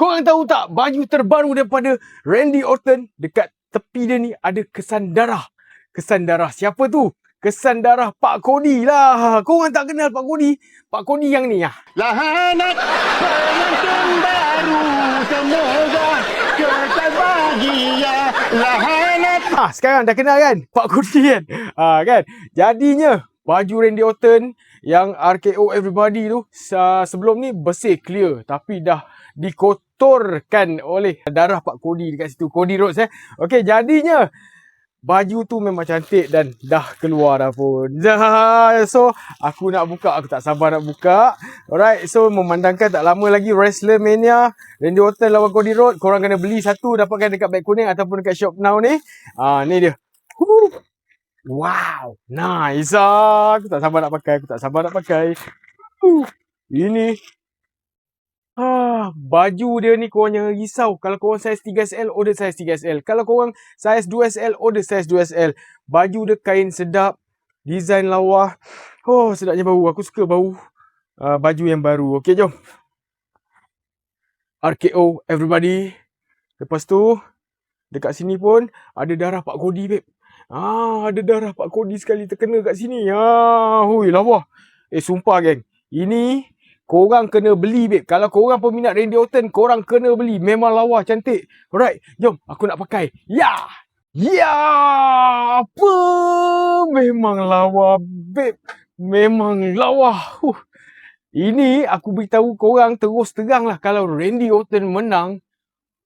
Korang tahu tak baju terbaru daripada Randy Orton? Dekat tepi dia ni ada kesan darah. Kesan darah siapa tu? Kesan darah Pak Kodi lah. Korang tak kenal Pak Kodi? Pak Kodi yang ni lah. Lahanat pengantin baru, semoga kekal bahagia. Lahanat. Sekarang dah kenal kan Pak Kodi kan? Kan? Jadinya baju Randy Orton yang RKO Everybody tu sebelum ni bersih, clear, tapi dah dikotorkan oleh darah Pak Kodi dekat situ, Cody Rhodes Okey, jadinya baju tu memang cantik dan dah keluar dah pun. So, aku nak buka, aku tak sabar nak buka. Alright, so memandangkan tak lama lagi WrestleMania, Randy Orton lawan Cody Rhodes, korang kena beli satu, dapatkan dekat beg kuning ataupun dekat shop now ni. Ni dia. Wow, nice. Aku tak sabar nak pakai, Ini baju dia ni korang jangan risau. Kalau korang saiz 3XL, order saiz 3XL. Kalau korang saiz 2XL, order saiz 2XL. Baju dia kain sedap, design lawa. Sedapnya bau. Aku suka bau baju yang baru. Okey, jom. RKO Everybody. Lepas tu, dekat sini pun ada darah Pak Kodi, babe. Ada darah Pak Kodi sekali terkena kat sini. Hui, lawa. Sumpah, geng. Ini korang kena beli, babe. Kalau korang peminat Randy Orton, korang kena beli. Memang lawa, cantik. Alright, jom. Aku nak pakai. Ya! Apa? Memang lawa, babe. Memang lawa. Ini aku beritahu korang terus terang lah. Kalau Randy Orton menang,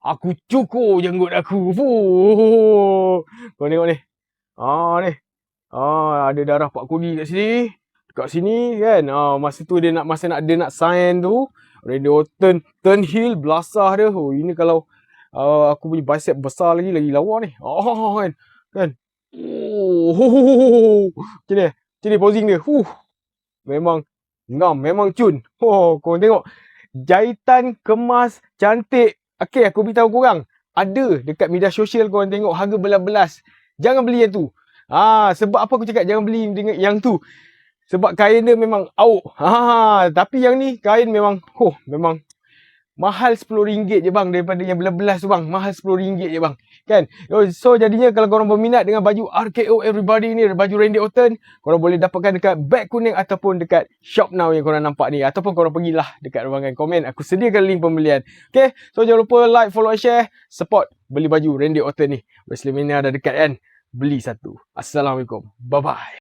aku cukur janggut aku. Kau tengok ni. Ni. Ada darah Pak Kodi kat sini. Dekat sini kan. Masa tu dia nak sign tu, Randy Orton turn heel, belasah dia. Ini kalau aku punya bicep besar lagi lawa ni. Kan. Macam ni posing dia. Memang ngam, memang cun. Korang tengok. Jahitan kemas cantik. Okey, aku beritahu korang. Ada dekat media sosial, korang tengok harga belas-belas. Jangan beli yang tu. Sebab apa aku cakap jangan beli yang tu? Sebab kain dia memang awuk. Tapi yang ni kain memang memang mahal RM10 je bang, daripada yang belas-belas tu bang. Mahal RM10 je bang. Kan? So jadinya kalau korang berminat dengan baju RKO Everybody ni, baju Randy Orton, korang boleh dapatkan dekat beg kuning ataupun dekat shop now yang korang nampak ni. Ataupun korang pergilah dekat ruangan komen. Aku sediakan link pembelian. Okay? So jangan lupa like, follow, share, support beli baju Randy Orton ni. WrestleMania dah dekat kan? Beli satu. Assalamualaikum. Bye-bye.